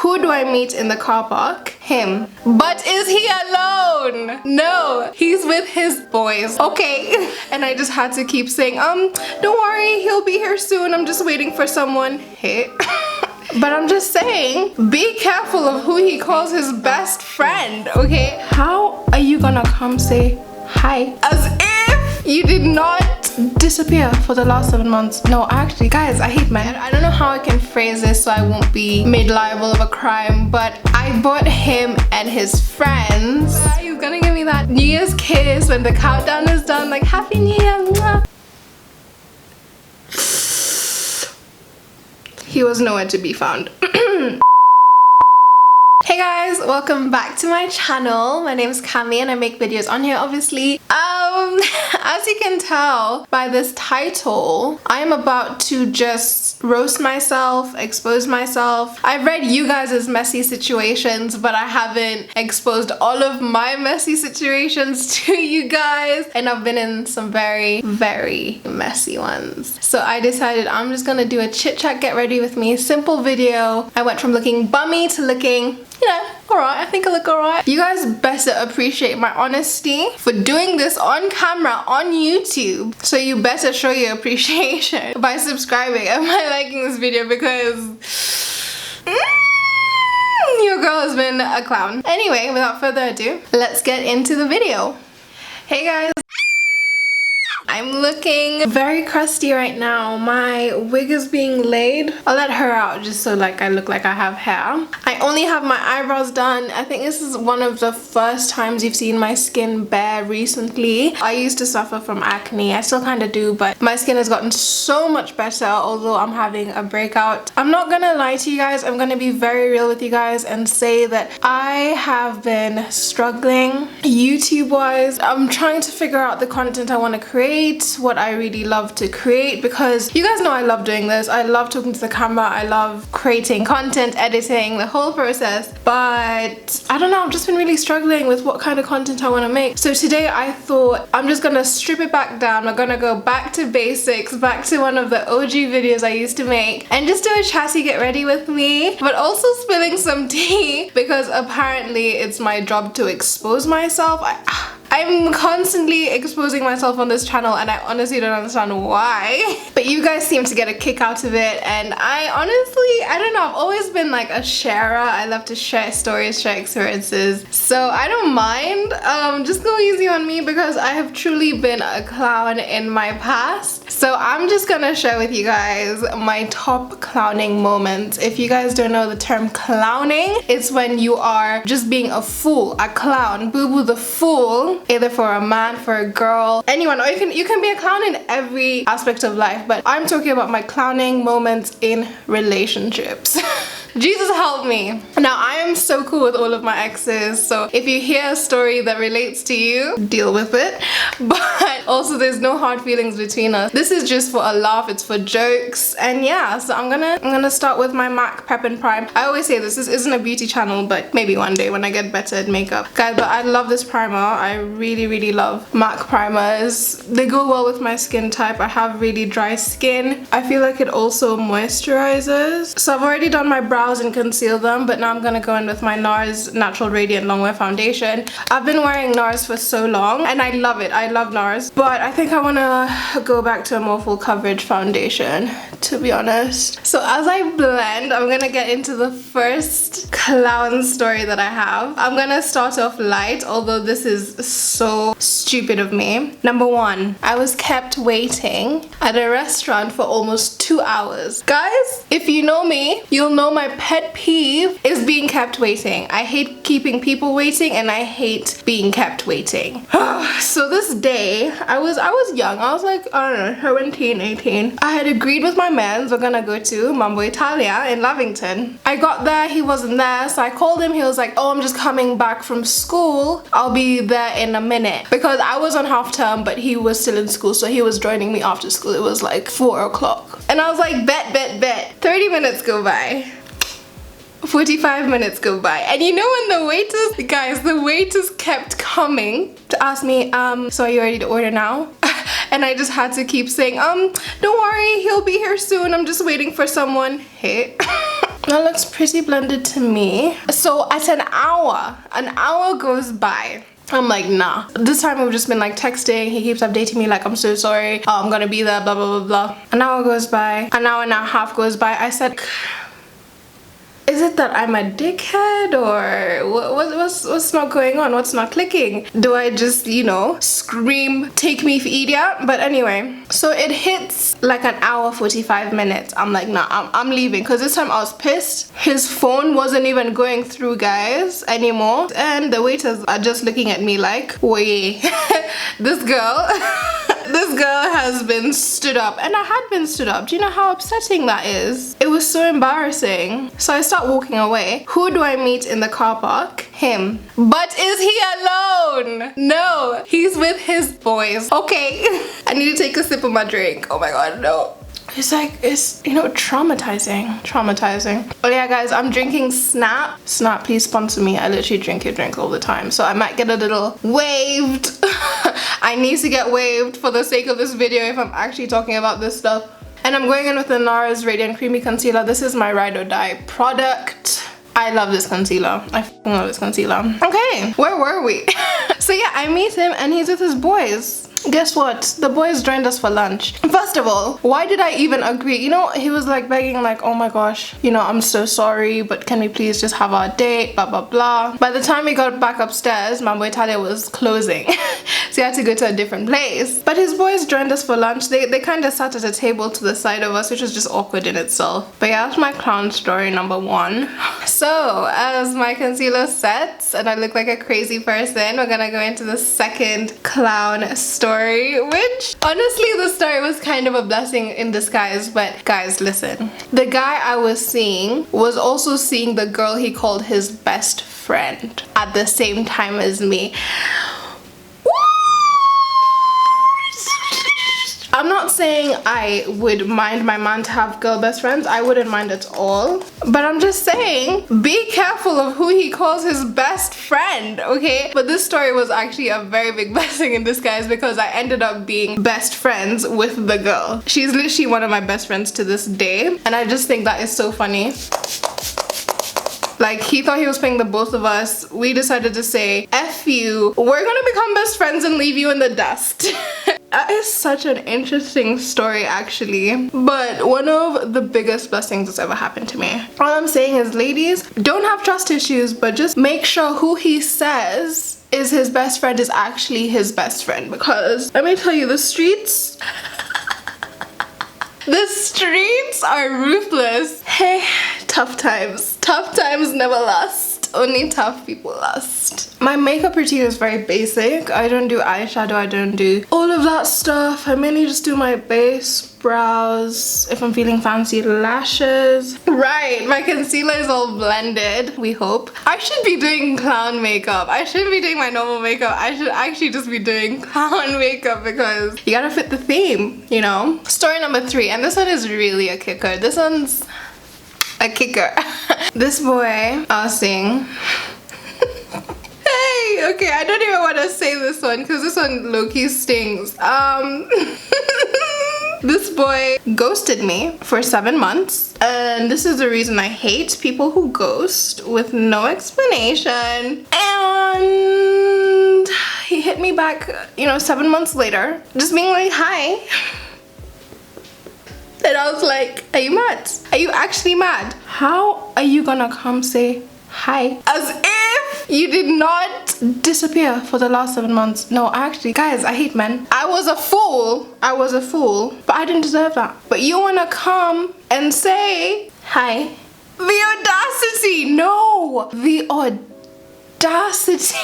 Who do I meet in the car park? Him. But is he alone? No, he's with his boys. Okay. And I just had to keep saying, don't worry, he'll be here soon. I'm just waiting for someone. Hey. But I'm just saying, be careful of who he calls his best friend, okay? How are you gonna come say hi? As if you did not disappear for the last 7 months. No, actually, guys, I hate men. I don't know how I can phrase this so I won't be made liable of a crime, but I bought him and his friends. He's gonna give me that New Year's kiss when the countdown is done, like, Happy New Year. Mwah. He was nowhere to be found. Hey guys, welcome back to my channel. My name is Cami and I make videos on here, obviously. As you can tell by this title, I'm about to just roast myself, expose myself. I've read you guys' messy situations, but I haven't exposed all of my messy situations to you guys. And I've been in some very, very messy ones. So I decided I'm just gonna do a chit chat, get ready with me, simple video. I went from looking bummy to looking, you know, alright. I think I look alright. You guys better appreciate my honesty for doing this on camera on YouTube. So you better show your appreciation by subscribing and by liking this video, because your girl has been a clown. Anyway, without further ado, let's get into the video. Hey guys. I'm looking very crusty right now. My wig is being laid. I'll let her out just so like I look like I have hair. I only have my eyebrows done. I think this is one of the first times you've seen my skin bare recently. I used to suffer from acne. I still kind of do, but my skin has gotten so much better, although I'm having a breakout. I'm not gonna lie to you guys. I'm gonna be very real with you guys and say that I have been struggling YouTube wise. I'm trying to figure out the content I want to create, what I really love to create, because you guys know I love doing this. I love talking to the camera. I love creating content, editing, the whole process. But I don't know, I've just been really struggling with what kind of content I want to make. So today I thought I'm just gonna strip it back down. We're gonna go back to basics, back to one of the OG videos I used to make, and just do a chatty get ready with me, but also spilling some tea, because apparently it's my job to expose myself. I'm constantly exposing myself on this channel and I honestly don't understand why. But you guys seem to get a kick out of it, and I don't know, I've always been like a sharer. I love to share stories, share experiences. So I don't mind. Just go easy on me because I have truly been a clown in my past. So I'm just gonna share with you guys my top clowning moments. If you guys don't know the term clowning, it's when you are just being a fool, a clown, boo-boo the fool. Either for a man, for a girl, anyone, or you can be a clown in every aspect of life, but I'm talking about my clowning moments in relationships. Jesus help me. Now I am so cool with all of my exes, so if you hear a story that relates to you, deal with it. But also there's no hard feelings between us. This is just for a laugh, it's for jokes. And yeah, so I'm gonna start with my MAC Prep and Prime. I always say this isn't a beauty channel, but maybe one day when I get better at makeup. Guys, but I love this primer. I really love MAC primers. They go well with my skin type. I have really dry skin. I feel like it also moisturizes. So I've already done my brows and conceal them, but now I'm gonna go in with my NARS Natural Radiant Longwear Foundation. I've been wearing NARS for so long and I love it. I love NARS, but I think I wanna go back to a more full coverage foundation, to be honest. So as I blend, I'm gonna get into the first clown story that I have. I'm gonna start off light, although this is so stupid of me. Number one, I was kept waiting at a restaurant for almost 2 hours. Guys, if you know me, you'll know my pet peeve is being kept waiting. I hate keeping people waiting and I hate being kept waiting. So this day, I was young. I was like, I don't know, 17, 18. I had agreed with my mans we're gonna go to Mambo Italia in Lavington. I got there, he wasn't there, so I called him. He was like, oh, I'm just coming back from school. I'll be there in a minute. Because I was on half term, but he was still in school, so he was joining me after school. It was like 4 o'clock. And I was like, bet. 30 minutes go by. 45 minutes go by, and you know when the waiters kept coming to ask me, so are you ready to order now? And I just had to keep saying, don't worry, he'll be here soon, I'm just waiting for someone. Hey. That looks pretty blended to me. So at an hour goes by. I'm like, nah. This time we've just been like texting. He keeps updating me like, I'm so sorry. Oh, I'm gonna be there, blah, blah, blah, blah. An hour goes by. An hour and a half goes by. I said, is it that I'm a dickhead, or what's not going on? What's not clicking? Do I just, you know, scream, take me for idiot? But anyway, so it hits like an hour 45 minutes. I'm like, nah, I'm leaving, because this time I was pissed. His phone wasn't even going through, guys, anymore, and the waiters are just looking at me like, wait, this girl this girl has been stood up. And I had been stood up. Do you know how upsetting that is? It was so embarrassing. So I start walking away. Who do I meet in the car park? Him. But is he alone? No, he's with his boys. Okay. I need to take a sip of my drink. Oh my god, no. It's like, it's, you know, traumatizing. Oh yeah, guys, I'm drinking Snap. Snap, please sponsor me. I literally drink your drink all the time, so I might get a little waved. I need to get waved for the sake of this video if I'm actually talking about this stuff. And I'm going in with the NARS Radiant Creamy Concealer. This is my ride or die product. I love this concealer. I f***ing love this concealer. Okay, where were we? So yeah, I meet him and he's with his boys. Guess what? The boys joined us for lunch. First of all, why did I even agree? You know, he was like begging like, oh my gosh, you know, I'm so sorry, but can we please just have our date, blah, blah, blah. By the time we got back upstairs, Mambo Italia was closing. So he had to go to a different place. But his boys joined us for lunch. They kind of sat at a table to the side of us, which was just awkward in itself. But yeah, that's my clown story number 1. So as my concealer sets and I look like a crazy person, we're gonna go into the second clown story. Which honestly, the story was kind of a blessing in disguise. But guys, listen, the guy I was seeing was also seeing the girl he called his best friend at the same time as me. I'm not saying I would mind my man to have girl best friends. I wouldn't mind at all. But I'm just saying, be careful of who he calls his best friend, okay? But this story was actually a very big blessing in disguise because I ended up being best friends with the girl. She's literally one of my best friends to this day. And I just think that is so funny. Like, he thought he was playing the both of us. We decided to say, F you, we're gonna become best friends and leave you in the dust. That is such an interesting story actually, but one of the biggest blessings that's ever happened to me. All I'm saying is, ladies, don't have trust issues, but just make sure who he says is his best friend is actually his best friend, because let me tell you, the streets the streets are ruthless. Hey, tough times never last. Only tough people last. My makeup routine is very basic. I don't do eyeshadow, I don't do all of that stuff. I mainly just do my base, brows, if I'm feeling fancy, lashes. Right, my concealer is all blended, we hope. I should be doing clown makeup. I shouldn't be doing my normal makeup. I should actually just be doing clown makeup because you gotta fit the theme, you know? Story number 3, and this one is really a kicker. This one's a kicker. This boy I was seeing. Hey, okay, I don't even want to say this one because this one low-key stings. This boy ghosted me for 7 months, and this is the reason I hate people who ghost with no explanation. And he hit me back, you know, 7 months later, just being like, hi. And I was like, are you mad? Are you actually mad? How are you gonna come say hi? As if you did not disappear for the last 7 months. No, actually, guys, I hate men. I was a fool, but I didn't deserve that. But you wanna come and say hi? The audacity, no, the audacity.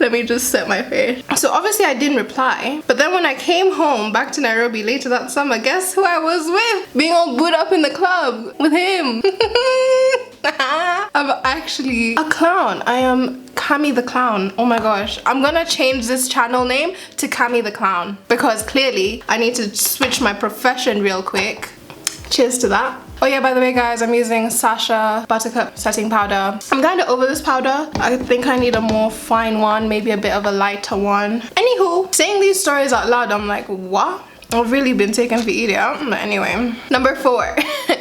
Let me just set my face. So obviously I didn't reply, but then when I came home back to Nairobi later that summer, guess who I was with? Being all booed up in the club with him. I'm actually a clown. I am Cami the Clown. Oh my gosh, I'm gonna change this channel name to Cami the Clown because clearly I need to switch my profession real quick. Cheers to that. Oh yeah, by the way guys, I'm using Sasha Buttercup setting powder. I'm kind of over this powder. I think I need a more fine one, maybe a bit of a lighter one. Anywho, saying these stories out loud, I'm like, what? I've really been taken for idiot. But anyway, number 4.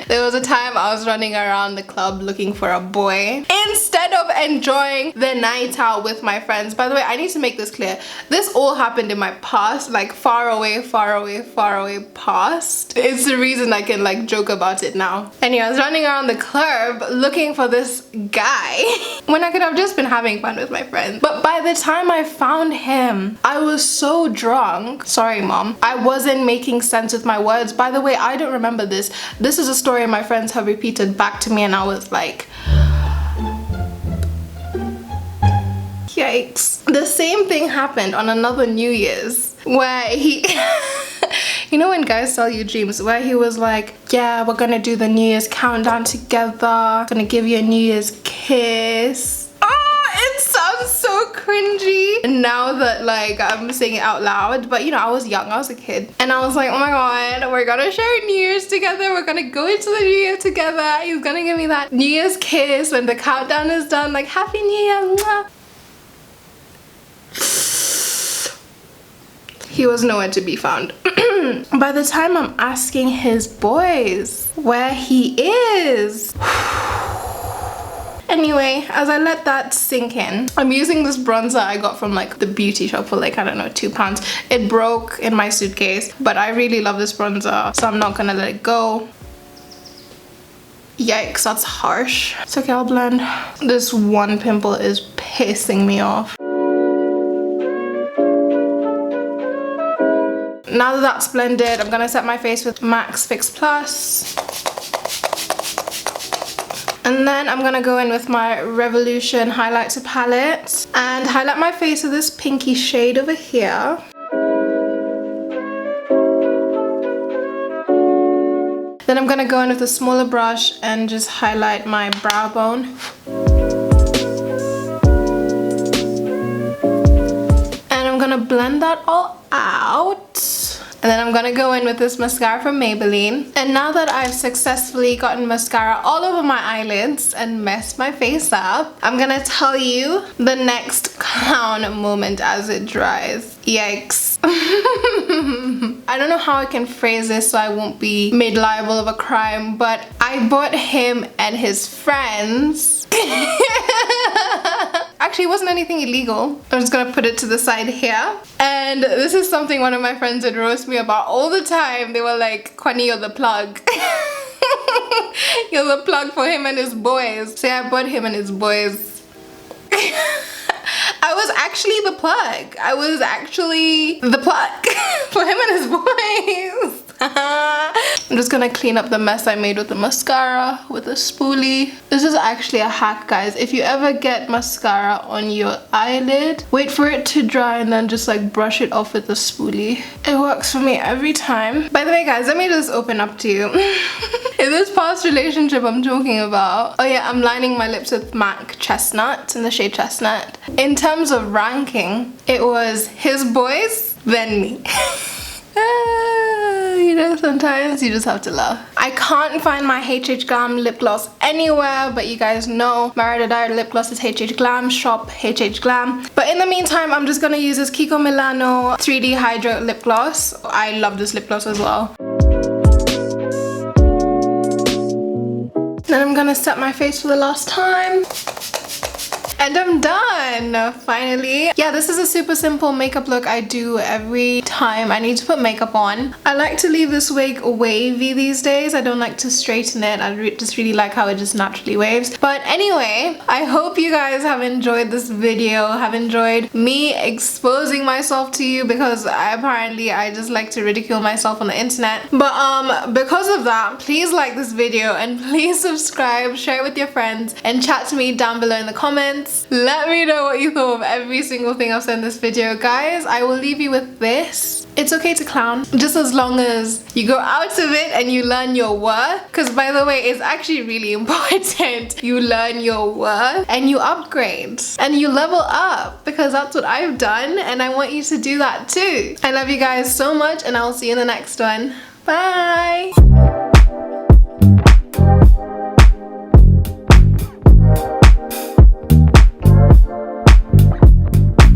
There was a time I was running around the club looking for a boy instead of enjoying the night out with my friends. By the way, I need to make this clear. This all happened in my past, like far away past. It's the reason I can like joke about it now. Anyway, I was running around the club looking for this guy when I could have just been having fun with my friends. But by the time I found him, I was so drunk. Sorry, mom. I wasn't making sense with my words. By the way, I don't remember this. This is a story my friends have repeated back to me and I was like, yikes. The same thing happened on another New Year's where he you know when guys sell you dreams, where he was like, yeah, we're gonna do the New Year's countdown together, gonna give you a New Year's kiss. It sounds so cringy now that like I'm saying it out loud, but you know, I was young, I was a kid, and I was like, oh my god, we're gonna share New Year's together, we're gonna go into the New Year together, he's gonna give me that New Year's kiss when the countdown is done, like Happy New Year, mwah. He was nowhere to be found. By the time I'm asking his boys where he is. Anyway, as I let that sink in, I'm using this bronzer I got from like the beauty shop for like, I don't know, £2. It broke in my suitcase, but I really love this bronzer, so I'm not gonna let it go. Yikes, that's harsh. It's okay, I'll blend. This one pimple is pissing me off. Now that that's blended, I'm gonna set my face with MAC's Fix Plus. And then I'm gonna go in with my Revolution highlighter palette and highlight my face with this pinky shade over here. Then I'm gonna go in with a smaller brush and just highlight my brow bone. And I'm gonna blend that all out. And then I'm gonna go in with this mascara from Maybelline. And now that I've successfully gotten mascara all over my eyelids and messed my face up, I'm gonna tell you the next clown moment as it dries. Yikes. I don't know how I can phrase this so I won't be made liable of a crime, but I bought him and his friends. Actually, it wasn't anything illegal. I'm just gonna put it to the side here. And this is something one of my friends would roast me about all the time. They were like, Kwani, you're the plug. You're the plug for him and his boys. So yeah, I bought him and his boys. I was actually the plug. I was actually the plug for him and his boys. I'm just gonna clean up the mess I made with the mascara with a spoolie. This is actually a hack, guys. If you ever get mascara on your eyelid, wait for it to dry and then just like brush it off with a spoolie. It works for me every time. By the way, guys, let me just open up to you. In this past relationship I'm talking about, oh yeah, I'm lining my lips with MAC Chestnut in the shade Chestnut. In terms of ranking, it was his boys, then me. You know, sometimes you just have to laugh. I can't find my HH Glam lip gloss anywhere, but you guys know my ride or die lip gloss is HH Glam. Shop HH Glam. But in the meantime, I'm just gonna use this Kiko Milano 3D Hydro lip gloss. I love this lip gloss as well. Then I'm gonna set my face for the last time. And I'm done, finally. Yeah, this is a super simple makeup look I do every time I need to put makeup on. I like to leave this wig wavy these days. I don't like to straighten it. I just really like how it just naturally waves. But anyway, I hope you guys have enjoyed this video, have enjoyed me exposing myself to you, because I just like to ridicule myself on the internet. But because of that, please like this video and please subscribe, share it with your friends, and chat to me down below in the comments. Let me know what you thought of every single thing I've said in this video. Guys, I will leave you with this. It's okay to clown, just as long as you go out of it and you learn your worth. Because by the way, it's actually really important you learn your worth and you upgrade and you level up, because that's what I've done and I want you to do that too. I love you guys so much and I will see you in the next one. Bye!